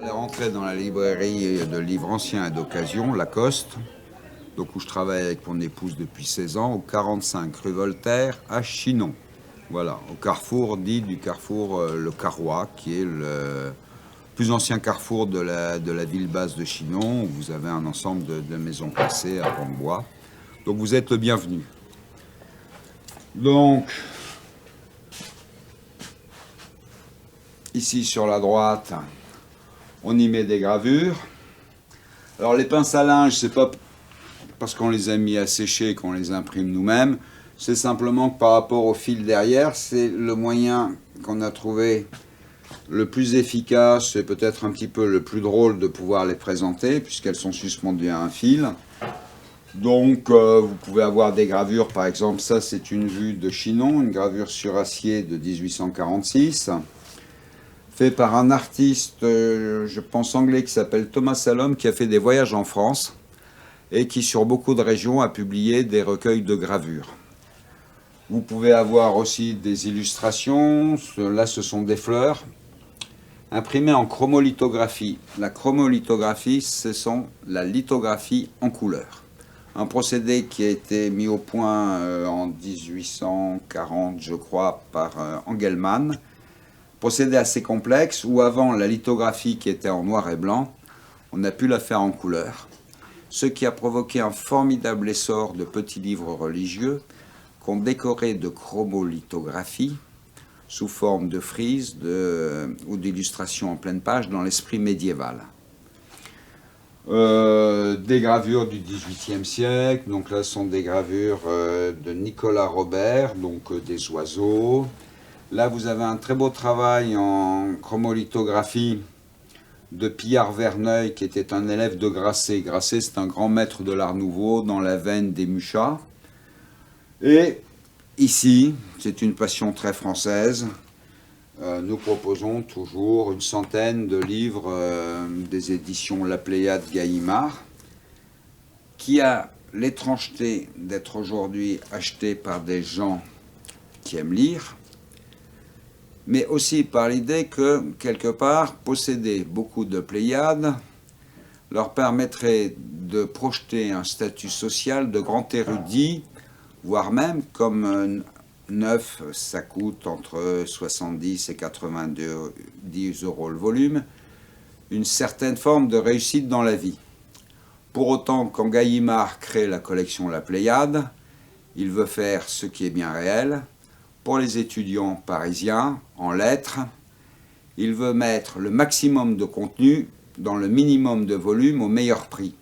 Elle est rentrée dans la librairie de livres anciens et d'occasion, Lacoste, donc où je travaille avec mon épouse depuis 16 ans, au 45 rue Voltaire à Chinon. Voilà, au carrefour dit du carrefour Le Carrois, qui est le plus ancien carrefour de la ville basse de Chinon, où vous avez un ensemble de maisons classées à pans de bois. Donc vous êtes le bienvenu. Donc, ici sur la droite, on y met des gravures. Alors les pinces à linge, c'est pas parce qu'on les a mis à sécher qu'on les imprime nous-mêmes, c'est simplement que par rapport au fil derrière, c'est le moyen qu'on a trouvé le plus efficace et peut-être un petit peu le plus drôle de pouvoir les présenter, puisqu'elles sont suspendues à un fil. Donc vous pouvez avoir des gravures, par exemple, ça c'est une vue de Chinon, une gravure sur acier de 1846, fait par un artiste, je pense anglais, qui s'appelle Thomas Salom, qui a fait des voyages en France et qui, sur beaucoup de régions, a publié des recueils de gravures. Vous pouvez avoir aussi des illustrations, là ce sont des fleurs, imprimées en chromolithographie. La chromolithographie, ce sont la lithographie en couleur. Un procédé qui a été mis au point en 1840, je crois, par Engelmann. Procédé assez complexe, où avant la lithographie qui était en noir et blanc, on a pu la faire en couleur. Ce qui a provoqué un formidable essor de petits livres religieux qu'on décorait de chromolithographie sous forme de frises ou d'illustrations en pleine page dans l'esprit médiéval. Des gravures du XVIIIe siècle, donc là ce sont des gravures de Nicolas Robert, donc des oiseaux. Là vous avez un très beau travail en chromolithographie de Pillard Verneuil, qui était un élève de Grasset. Grasset, c'est un grand maître de l'Art Nouveau dans la veine des Muchas. Et ici, c'est une passion très française. Nous proposons toujours une centaine de livres des éditions La Pléiade Gallimard, qui a l'étrangeté d'être aujourd'hui acheté par des gens qui aiment lire, mais aussi par l'idée que, quelque part, posséder beaucoup de Pléiades leur permettrait de projeter un statut social de grand érudit, voire même, comme neuf, ça coûte entre 70 et 90 euros le volume, une certaine forme de réussite dans la vie. Pour autant, quand Gallimard crée la collection La Pléiade, il veut faire ce qui est bien réel. Pour les étudiants parisiens en lettres, il veut mettre le maximum de contenu dans le minimum de volume au meilleur prix.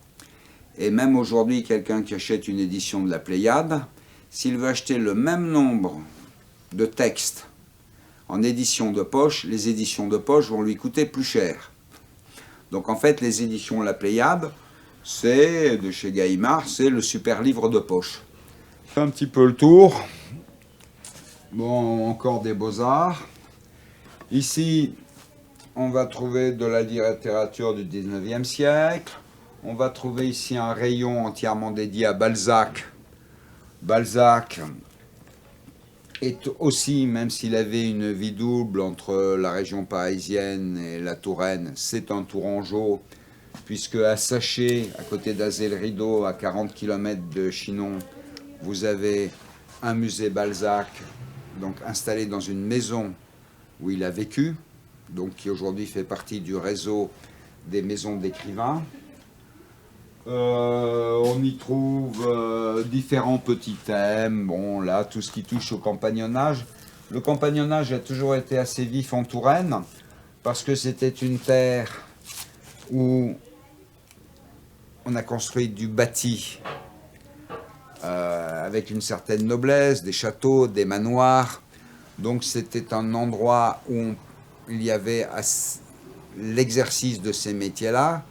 Et même aujourd'hui, quelqu'un qui achète une édition de la Pléiade, s'il veut acheter le même nombre de textes en édition de poche, les éditions de poche vont lui coûter plus cher. Donc en fait, les éditions La Pléiade, c'est de chez Gallimard, c'est le super livre de poche. Je fais un petit peu le tour. Bon, encore des beaux-arts. Ici, on va trouver de la littérature du 19e siècle. On va trouver ici un rayon entièrement dédié à Balzac. Balzac est aussi, même s'il avait une vie double entre la région parisienne et la Touraine, c'est un Tourangeau, puisque à Saché, à côté d'Azay-le-Rideau, à 40 km de Chinon, vous avez un musée Balzac, donc installé dans une maison où il a vécu, donc qui aujourd'hui fait partie du réseau des maisons d'écrivains. On y trouve différents petits thèmes, bon là tout ce qui touche au compagnonnage. Le compagnonnage a toujours été assez vif en Touraine, parce que c'était une terre où on a construit du bâti, avec une certaine noblesse, des châteaux, des manoirs. Donc c'était un endroit où il y avait l'exercice de ces métiers-là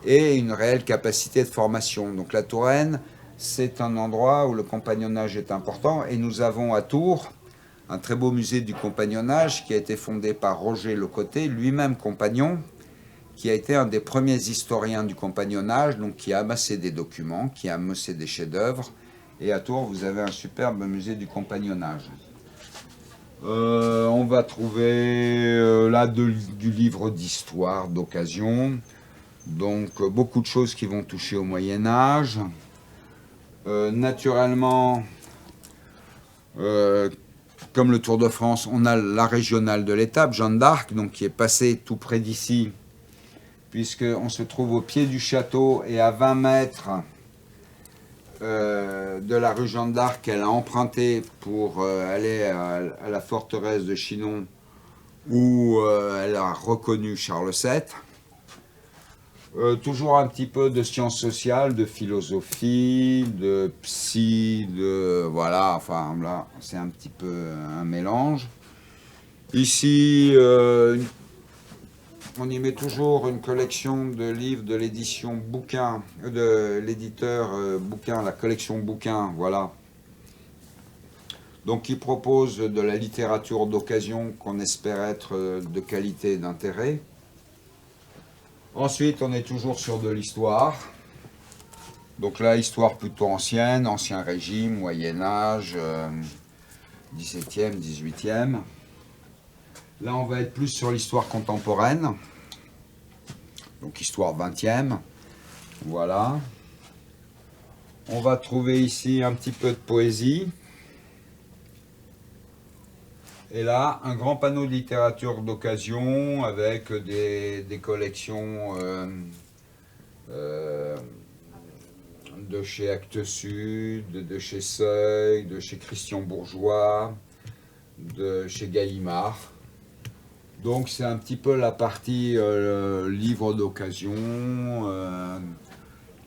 et une réelle capacité de formation. Donc la Touraine, c'est un endroit où le compagnonnage est important. Et nous avons à Tours un très beau musée du compagnonnage qui a été fondé par Roger Lecoté, lui-même compagnon, qui a été un des premiers historiens du compagnonnage, donc qui a amassé des documents, qui a amassé des chefs-d'œuvre. Et à Tours, vous avez un superbe musée du compagnonnage. On va trouver là du livre d'histoire, d'occasion. Donc beaucoup de choses qui vont toucher au Moyen-Âge. Naturellement, comme le Tour de France, on a la régionale de l'étape, Jeanne d'Arc, donc qui est passée tout près d'ici, puisqu'on se trouve au pied du château et à 20 mètres de la rue Jeanne d'Arc qu'elle a emprunté pour aller à la forteresse de Chinon, où elle a reconnu Charles VII. Toujours un petit peu de sciences sociales, de philosophie, de psy, voilà, enfin là, c'est un petit peu un mélange. Ici, on y met toujours une collection de livres de l'édition Bouquin, de l'éditeur Bouquin, la collection Bouquin, voilà. Donc, qui propose de la littérature d'occasion qu'on espère être de qualité et d'intérêt. Ensuite, on est toujours sur de l'histoire. Donc là, histoire plutôt ancienne, Ancien Régime, Moyen-Âge, 17e, 18e. Là, on va être plus sur l'histoire contemporaine. Donc histoire 20e. Voilà. On va trouver ici un petit peu de poésie. Et là, un grand panneau de littérature d'occasion avec des collections de chez Actes Sud, de chez Seuil, de chez Christian Bourgeois, de chez Gallimard. Donc c'est un petit peu la partie livre d'occasion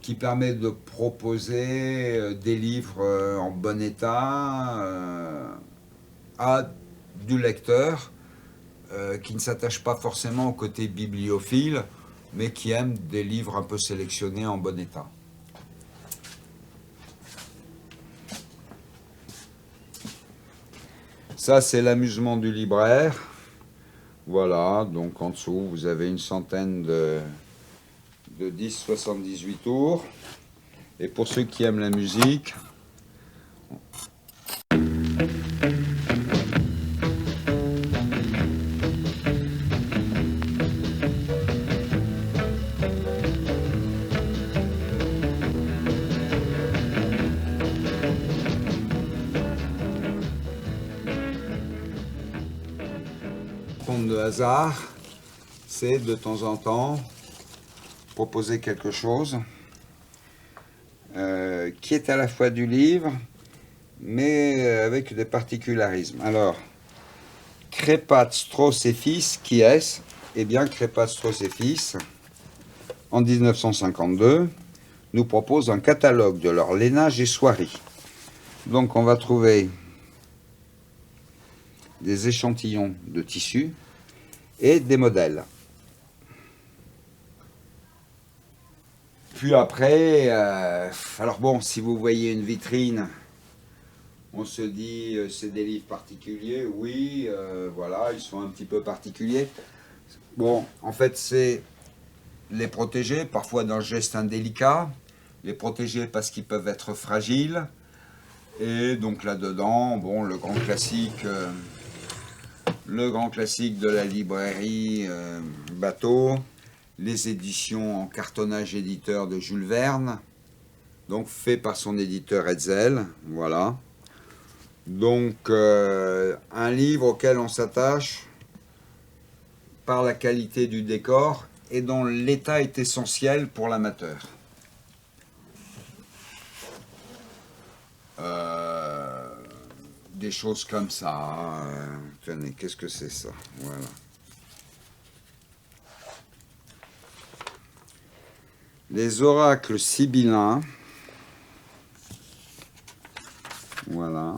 qui permet de proposer des livres en bon état à du lecteur qui ne s'attache pas forcément au côté bibliophile, mais qui aime des livres un peu sélectionnés en bon état. Ça, c'est l'amusement du libraire. Voilà, donc en dessous, vous avez une centaine de 10-78 tours. Et pour ceux qui aiment la musique, de hasard, c'est de temps en temps proposer quelque chose qui est à la fois du livre, mais avec des particularismes. Alors, Crépat, Strauss et Fils, qui est-ce? Eh bien, Crépat, Strauss et Fils, en 1952, nous propose un catalogue de leur lainage et soieries. Donc, on va trouver des échantillons de tissus et des modèles. Puis après, alors bon, si vous voyez une vitrine, on se dit c'est des livres particuliers, oui, voilà, ils sont un petit peu particuliers. Bon, en fait, c'est les protéger, parfois d'un geste indélicat, les protéger parce qu'ils peuvent être fragiles, et donc là-dedans, bon, le grand classique de la librairie Bateau, les éditions en cartonnage éditeur de Jules Verne, donc fait par son éditeur Hetzel, voilà. Donc un livre auquel on s'attache par la qualité du décor et dont l'état est essentiel pour l'amateur. Des choses comme ça. Tenez, qu'est-ce que c'est ça? Voilà. Les oracles sibyllins. Voilà.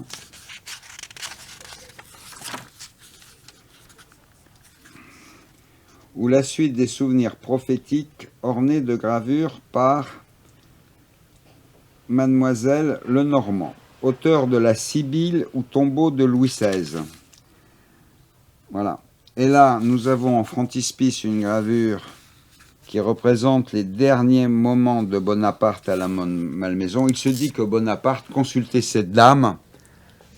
Ou la suite des souvenirs prophétiques ornés de gravures par Mademoiselle Lenormand, auteur de la Sibylle ou tombeau de Louis XVI. Voilà. Et là, nous avons en frontispice une gravure qui représente les derniers moments de Bonaparte à la Malmaison. Il se dit que Bonaparte consultait cette dame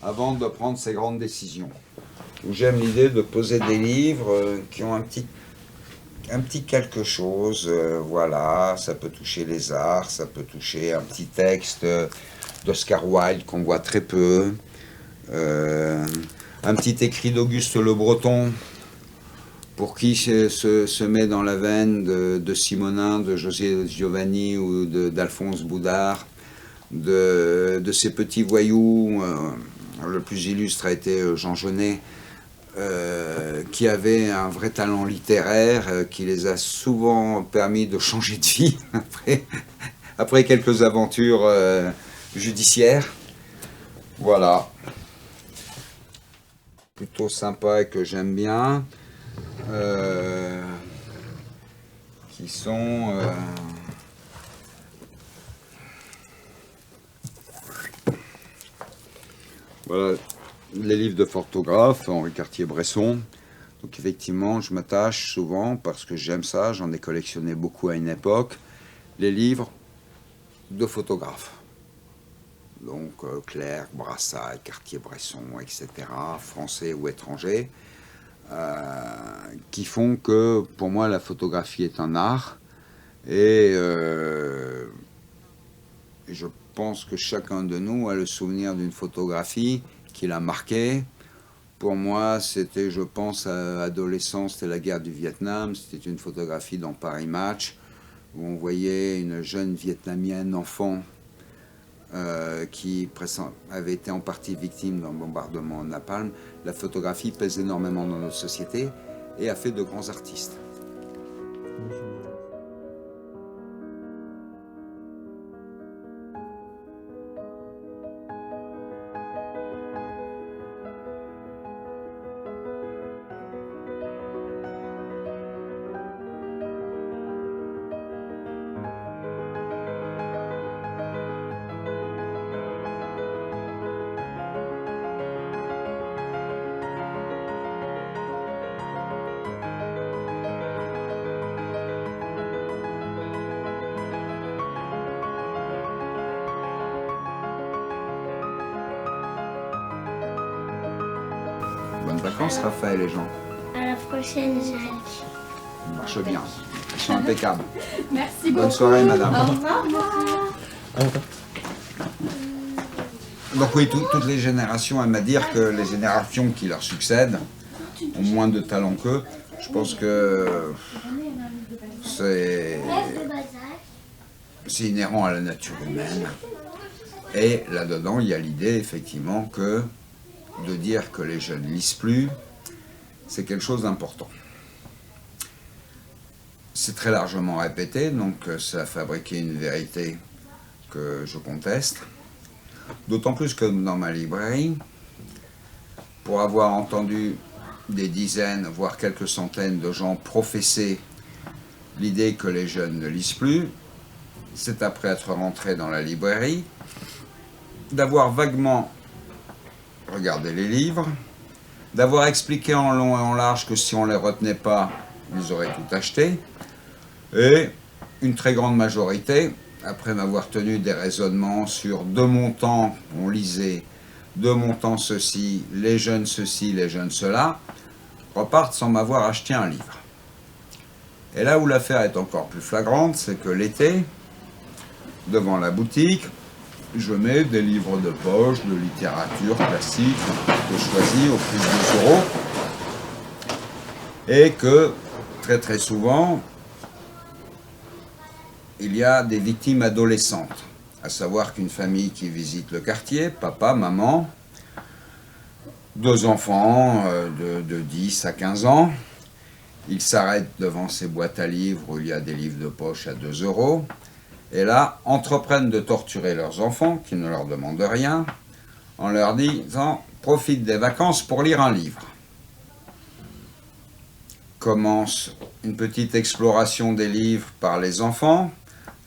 avant de prendre ses grandes décisions. où j'aime l'idée de poser des livres qui ont un petit quelque chose, voilà, ça peut toucher les arts, ça peut toucher un petit texte d'Oscar Wilde qu'on voit très peu, un petit écrit d'Auguste Le Breton, pour qui se met dans la veine de Simonin, de José Giovanni ou d'Alphonse Boudard, de ces petits voyous. Le plus illustre a été Jean Genet, qui avait un vrai talent littéraire, qui les a souvent permis de changer de vie après quelques aventures judiciaires. Voilà. Plutôt sympa et que j'aime bien. Qui sont voilà, les livres de photographe, Henri Cartier-Bresson. Donc effectivement, je m'attache souvent, parce que j'aime ça, j'en ai collectionné beaucoup à une époque, les livres de photographes. Donc Clerc, Brassard, Cartier-Bresson, etc., français ou étrangers, qui font que pour moi la photographie est un art, et je pense que chacun de nous a le souvenir d'une photographie qui l'a marqué. Pour moi, c'était, je pense, à adolescent, c'était la guerre du Vietnam, c'était une photographie dans Paris Match, où on voyait une jeune Vietnamienne enfant qui avait été en partie victime d'un bombardement en napalm. La photographie pèse énormément dans notre société et a fait de grands artistes. Bonnes vacances, Raphaël et Jean. À la prochaine, Jérémy. Ça marche bien. Ils sont impeccables. Merci beaucoup. Bonne soirée, madame. Au revoir. Donc oui, toutes les générations aiment à dire que les générations qui leur succèdent ont moins de talent qu'eux. Je pense que c'est inhérent à la nature humaine. Et là-dedans, il y a l'idée, effectivement, que de dire que les jeunes ne lisent plus, c'est quelque chose d'important. C'est très largement répété, donc ça a fabriqué une vérité que je conteste. D'autant plus que dans ma librairie, pour avoir entendu des dizaines, voire quelques centaines de gens professer l'idée que les jeunes ne lisent plus, c'est après être rentré dans la librairie, d'avoir vaguement regardé les livres, d'avoir expliqué en long et en large que si on ne les retenait pas, ils auraient tout acheté, et une très grande majorité, après m'avoir tenu des raisonnements sur de mon temps, on lisait, de mon temps ceci, les jeunes cela, repartent sans m'avoir acheté un livre. Et là où l'affaire est encore plus flagrante, c'est que l'été, devant la boutique, je mets des livres de poche, de littérature classique, que je choisis au prix de 2 €, et que très très souvent, il y a des victimes adolescentes, à savoir qu'une famille qui visite le quartier, papa, maman, 2 enfants de 10 à 15 ans, ils s'arrêtent devant ces boîtes à livres où il y a des livres de poche à 2 €, et là, entreprennent de torturer leurs enfants, qui ne leur demandent rien, en leur disant « profite des vacances pour lire un livre ». Commence une petite exploration des livres par les enfants,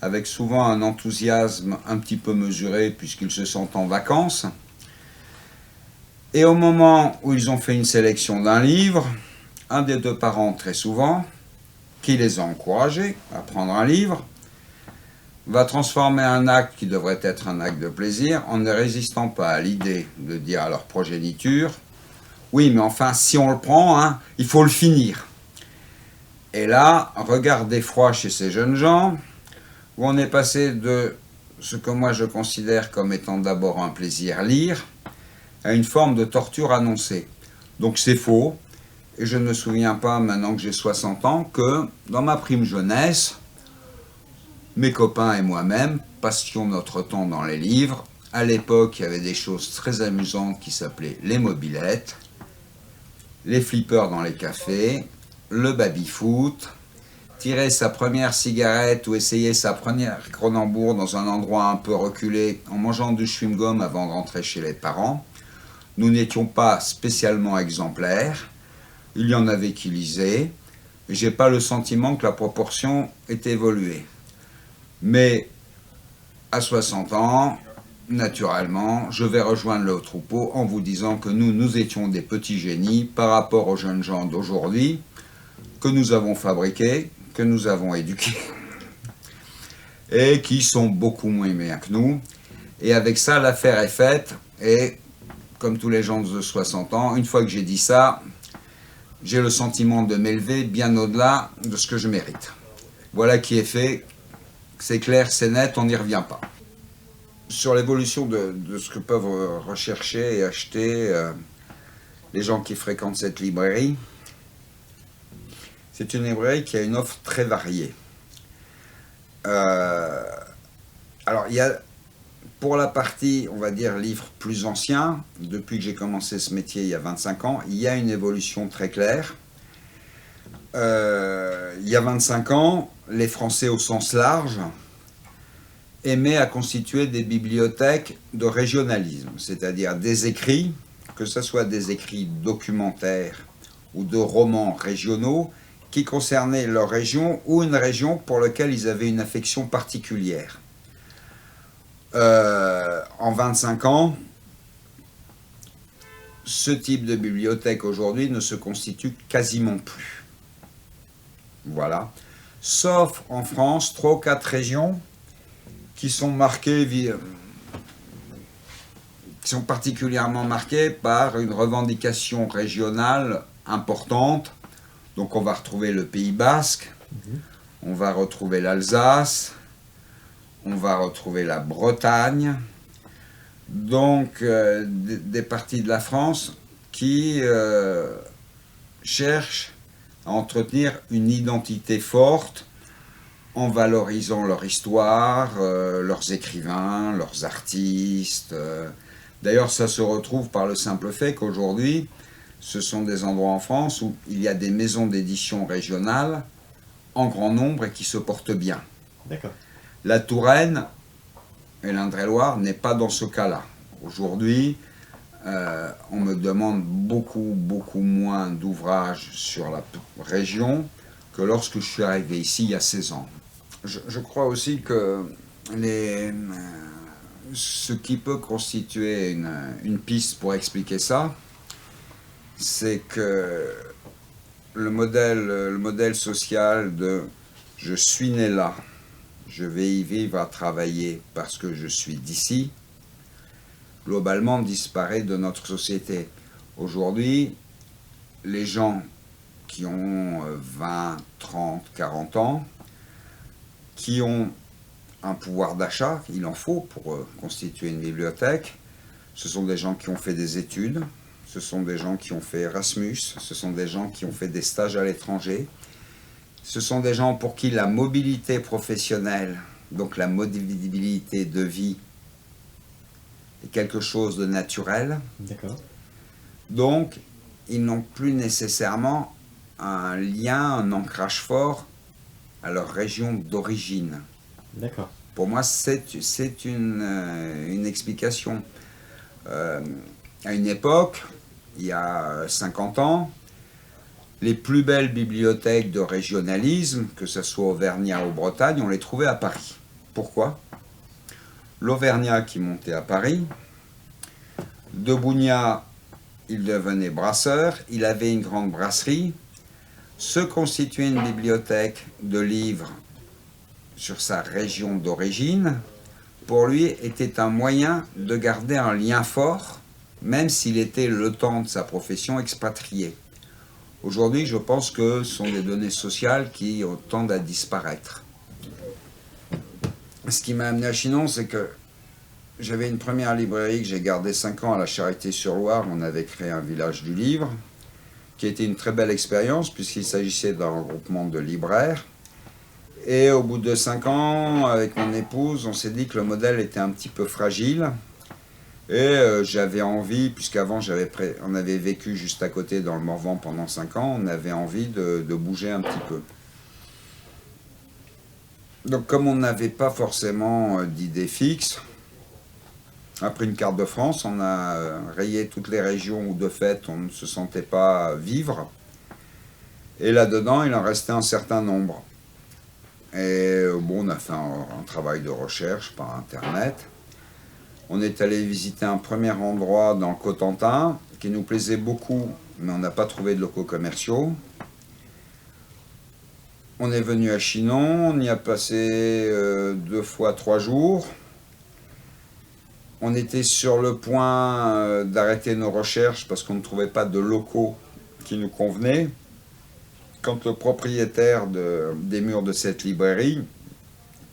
avec souvent un enthousiasme un petit peu mesuré puisqu'ils se sentent en vacances. Et au moment où ils ont fait une sélection d'un livre, un des 2 parents, très souvent, qui les a encouragés à prendre un livre, va transformer un acte qui devrait être un acte de plaisir en ne résistant pas à l'idée de dire à leur progéniture Oui, mais enfin, si on le prend, hein, il faut le finir. Et là, regard d'effroi chez ces jeunes gens, où on est passé de ce que moi je considère comme étant d'abord un plaisir lire, à une forme de torture annoncée. Donc c'est faux, et je ne me souviens pas, maintenant que j'ai 60 ans, que dans ma prime jeunesse, mes copains et moi-même passions notre temps dans les livres. À l'époque, il y avait des choses très amusantes qui s'appelaient les mobylettes, les flippers dans les cafés, le baby-foot, tirer sa première cigarette ou essayer sa première Cronenbourg dans un endroit un peu reculé en mangeant du chewing-gum avant de rentrer chez les parents. Nous n'étions pas spécialement exemplaires, il y en avait qui lisaient, et j'ai pas le sentiment que la proportion ait évolué. Mais à 60 ans, naturellement, je vais rejoindre le troupeau en vous disant que nous étions des petits génies par rapport aux jeunes gens d'aujourd'hui, que nous avons fabriqués, que nous avons éduqués, et qui sont beaucoup moins bien que nous. Et avec ça, l'affaire est faite, et comme tous les gens de 60 ans, une fois que j'ai dit ça, j'ai le sentiment de m'élever bien au-delà de ce que je mérite. Voilà qui est fait, c'est clair, c'est net, on n'y revient pas. Sur l'évolution de ce que peuvent rechercher et acheter les gens qui fréquentent cette librairie, c'est une librairie qui a une offre très variée. Alors, il y a, pour la partie, on va dire, livres plus anciens, depuis que j'ai commencé ce métier il y a 25 ans, il y a une évolution très claire. Il y a 25 ans, les Français au sens large aimaient à constituer des bibliothèques de régionalisme, c'est-à-dire des écrits, que ce soit des écrits documentaires ou de romans régionaux, qui concernaient leur région ou une région pour laquelle ils avaient une affection particulière. En 25 ans, ce type de bibliothèque aujourd'hui ne se constitue quasiment plus. Voilà. Sauf en France, 3 ou 4 régions qui sont marquées, qui sont particulièrement marquées par une revendication régionale importante. Donc on va retrouver le Pays Basque, on va retrouver l'Alsace, on va retrouver la Bretagne, donc des parties de la France qui cherchent à entretenir une identité forte en valorisant leur histoire, leurs écrivains, leurs artistes. D'ailleurs, ça se retrouve par le simple fait qu'aujourd'hui, ce sont des endroits en France où il y a des maisons d'édition régionales en grand nombre et qui se portent bien. D'accord. La Touraine et l'Indre-et-Loire n'est pas dans ce cas-là. Aujourd'hui, on me demande beaucoup moins d'ouvrages sur la région que lorsque je suis arrivé ici il y a 16 ans. Je crois aussi que ce qui peut constituer une piste pour expliquer ça, c'est que le modèle social de « je suis né là, je vais y vivre, à travailler parce que je suis d'ici », globalement disparaît de notre société. Aujourd'hui, les gens qui ont 20, 30, 40 ans, qui ont un pouvoir d'achat, il en faut pour constituer une bibliothèque, ce sont des gens qui ont fait des études, ce sont des gens qui ont fait Erasmus, ce sont des gens qui ont fait des stages à l'étranger, ce sont des gens pour qui la mobilité professionnelle, donc la mobilité de vie, est quelque chose de naturel. D'accord. Donc, ils n'ont plus nécessairement un lien, un ancrage fort à leur région d'origine. D'accord. Pour moi, c'est une explication. À une époque, il y a 50 ans, les plus belles bibliothèques de régionalisme, que ce soit Auvergnat ou Bretagne, on les trouvait à Paris. Pourquoi ? L'Auvergnat qui montait à Paris, de Bougnat, il devenait brasseur, il avait une grande brasserie, se constituer une bibliothèque de livres sur sa région d'origine, pour lui, était un moyen de garder un lien fort même s'il était le temps de sa profession expatrié. Aujourd'hui, je pense que ce sont des données sociales qui tendent à disparaître. Ce qui m'a amené à Chinon, c'est que j'avais une première librairie que j'ai gardée 5 ans à la Charité-sur-Loire. On avait créé un village du livre, qui a été une très belle expérience, puisqu'il s'agissait d'un regroupement de libraires. Et au bout de 5 ans, avec mon épouse, on s'est dit que le modèle était un petit peu fragile. Et j'avais envie, puisqu'avant on avait vécu juste à côté dans le Morvan pendant 5 ans, on avait envie de bouger un petit peu. Donc comme on n'avait pas forcément d'idée fixe, après une carte de France, on a rayé toutes les régions où de fait on ne se sentait pas vivre. Et là-dedans, il en restait un certain nombre. Et bon, on a fait un travail de recherche par Internet. On est allé visiter un premier endroit dans le Cotentin qui nous plaisait beaucoup, mais on n'a pas trouvé de locaux commerciaux. On est venu à Chinon, on y a passé 2 fois 3 jours. On était sur le point d'arrêter nos recherches parce qu'on ne trouvait pas de locaux qui nous convenaient. Quand le propriétaire des murs de cette librairie,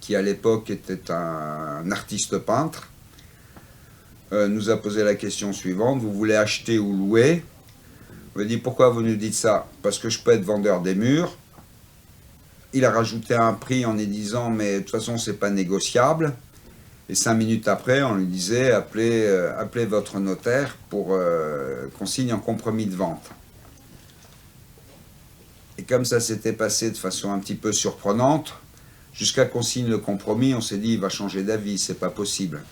qui à l'époque était un artiste peintre, nous a posé la question suivante: vous voulez acheter ou louer? On lui a dit: pourquoi vous nous dites ça? Parce que je peux être vendeur des murs. Il a rajouté un prix en nous disant: mais de toute façon c'est pas négociable. Et 5 minutes après, on lui disait: appelez votre notaire pour qu'on signe un compromis de vente. Et comme ça s'était passé de façon un petit peu surprenante, jusqu'à qu'on signe le compromis, on s'est dit: il va changer d'avis, c'est pas possible.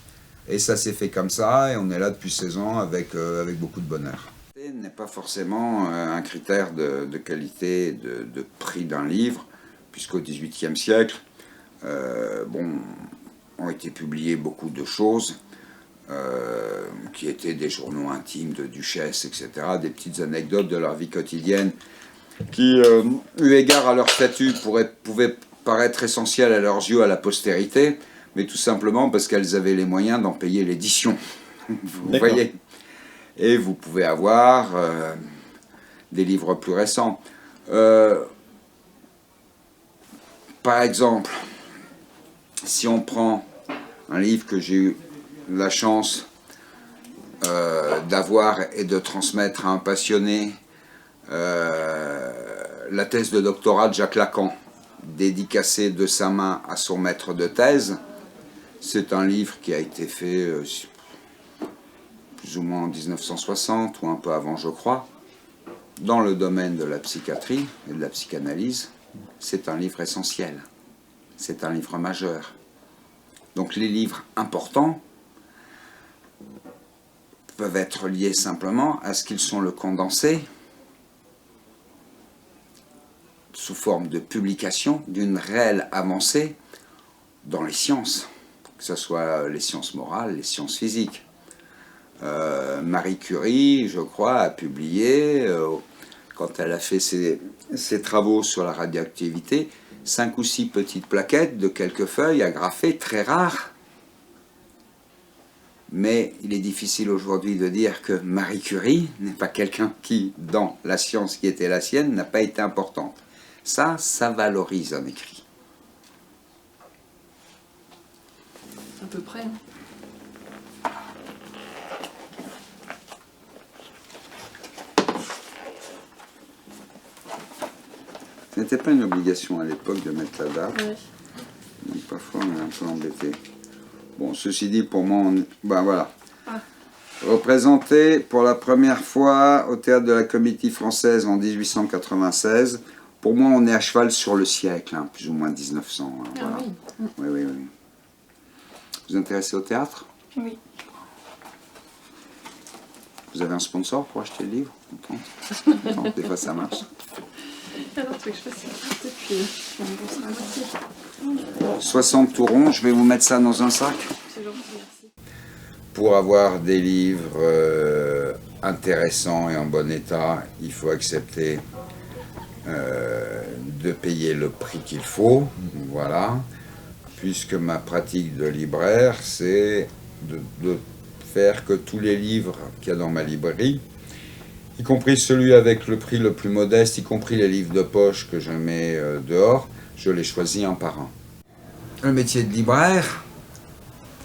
Et ça s'est fait comme ça, et on est là depuis 16 ans avec beaucoup de bonheur. Ce n'est pas forcément un critère de qualité, de prix d'un livre, puisqu'au XVIIIe siècle, ont été publiées beaucoup de choses qui étaient des journaux intimes de duchesses, etc., des petites anecdotes de leur vie quotidienne qui, eu égard à leur statut, pouvaient paraître essentielles à leurs yeux, à la postérité, mais tout simplement parce qu'elles avaient les moyens d'en payer l'édition. Vous voyez? Et vous pouvez avoir des livres plus récents. Par exemple, si on prend un livre que j'ai eu la chance d'avoir et de transmettre à un passionné, la thèse de doctorat de Jacques Lacan, dédicacée de sa main à son maître de thèse. C'est un livre qui a été fait plus ou moins en 1960 ou un peu avant, je crois, dans le domaine de la psychiatrie et de la psychanalyse. C'est un livre essentiel, c'est un livre majeur. Donc les livres importants peuvent être liés simplement à ce qu'ils sont le condensé sous forme de publication d'une réelle avancée dans les sciences, que ce soit les sciences morales, les sciences physiques. Marie Curie, je crois, a publié, quand elle a fait ses travaux sur la radioactivité, 5 ou 6 petites plaquettes de quelques feuilles agrafées, très rares. Mais il est difficile aujourd'hui de dire que Marie Curie n'est pas quelqu'un qui, dans la science qui était la sienne, n'a pas été importante. Ça valorise un écrit. À peu près. Ce n'était pas une obligation à l'époque de mettre la date. Oui. Donc parfois on est un peu embêté. Bon, ceci dit, pour moi, voilà. Ah. Représenté pour la première fois au Théâtre de la Comédie Française en 1896. Pour moi, on est à cheval sur le siècle, hein, plus ou moins 1900. Hein, voilà. Oui. Oui. Vous vous intéressez au théâtre? Oui. Vous avez un sponsor pour acheter le livre? Non, des fois ça marche. Alors, tu veux que je fasse ça? Puis, on remboursera la moitié. 60 tourons, je vais vous mettre ça dans un sac. C'est gentil, merci. Pour avoir des livres intéressants et en bon état, il faut accepter de payer le prix qu'il faut, voilà, puisque ma pratique de libraire, c'est de faire que tous les livres qu'il y a dans ma librairie, y compris celui avec le prix le plus modeste, y compris les livres de poche que je mets dehors, je les choisis un par un. Le métier de libraire,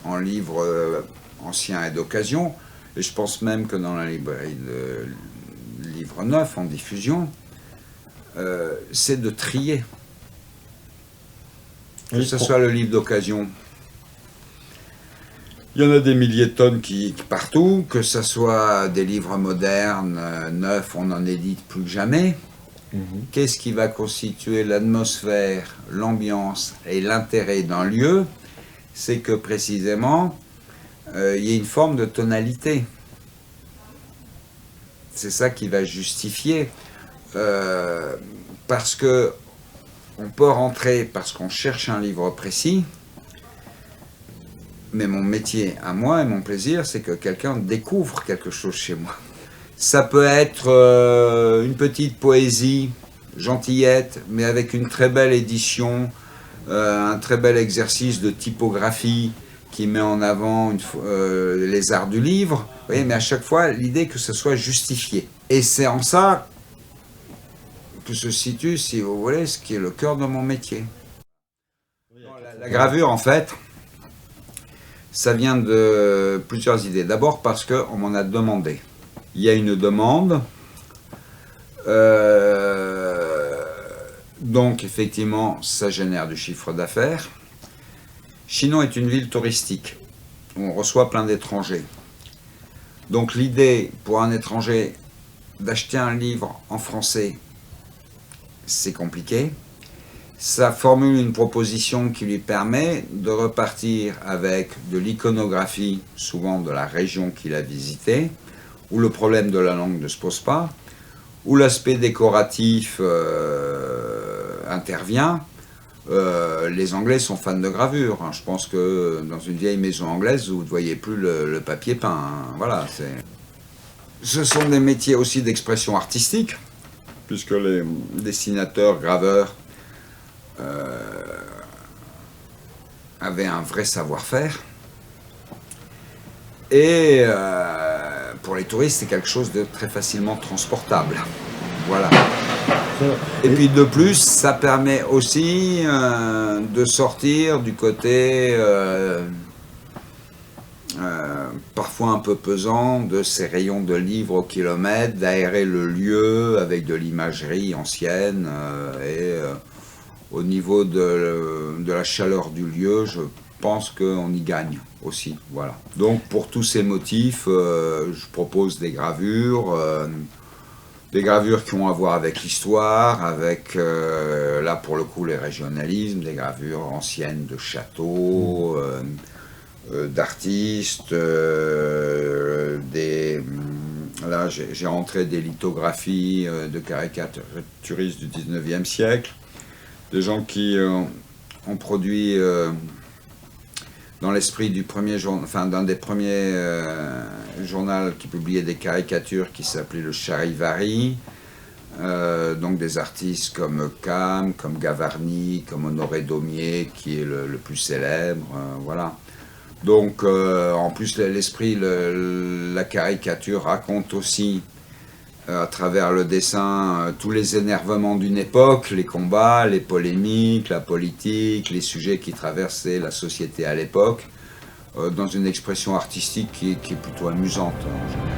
en livres anciens et d'occasion, et je pense même que dans la librairie de livres neufs en diffusion, c'est de trier. Que ce soit le livre d'occasion, il y en a des milliers de tonnes qui partout, que ce soit des livres modernes, neufs, on en édite plus que jamais. Qu'est-ce qui va constituer l'atmosphère, l'ambiance et l'intérêt d'un lieu? C'est que précisément, il y a une forme de tonalité. C'est ça qui va justifier. Parce que on peut rentrer parce qu'on cherche un livre précis, mais mon métier à moi et mon plaisir, c'est que quelqu'un découvre quelque chose chez moi. Ça peut être une petite poésie, gentillette, mais avec une très belle édition, un très bel exercice de typographie qui met en avant les arts du livre. Vous voyez, mais à chaque fois, l'idée que ce soit justifié. Et c'est en ça que se situe, si vous voulez, ce qui est le cœur de mon métier. La gravure, en fait, ça vient de plusieurs idées. D'abord parce qu'on m'en a demandé. Il y a une demande. Donc, effectivement, ça génère du chiffre d'affaires. Chinon est une ville touristique où on reçoit plein d'étrangers. Donc, l'idée pour un étranger d'acheter un livre en français, c'est compliqué. Ça formule une proposition qui lui permet de repartir avec de l'iconographie, souvent de la région qu'il a visitée, où le problème de la langue ne se pose pas, où l'aspect décoratif intervient. Les Anglais sont fans de gravure. Je pense que dans une vieille maison anglaise, vous ne voyez plus le papier peint. Voilà, ce sont des métiers aussi d'expression artistique, puisque les dessinateurs, graveurs avaient un vrai savoir-faire. Et pour les touristes, c'est quelque chose de très facilement transportable. Voilà. Et puis de plus, ça permet aussi de sortir du côté parfois un peu pesant de ces rayons de livres au kilomètre, d'aérer le lieu avec de l'imagerie ancienne au niveau de la chaleur du lieu, je pense qu'on y gagne aussi. Voilà. Donc pour tous ces motifs, je propose des gravures qui ont à voir avec l'histoire, avec, là pour le coup, les régionalismes, des gravures anciennes de châteaux, d'artistes, là j'ai rentré des lithographies de caricaturistes du 19e siècle, des gens qui ont produit dans l'esprit du premier journal, enfin d'un des premiers journaux qui publiait des caricatures qui s'appelait le Charivari, donc des artistes comme Cam, comme Gavarni, comme Honoré Daumier qui est le plus célèbre, voilà. Donc en plus l'esprit, la caricature raconte aussi à travers le dessin tous les énervements d'une époque, les combats, les polémiques, la politique, les sujets qui traversaient la société à l'époque, dans une expression artistique qui est plutôt amusante en général.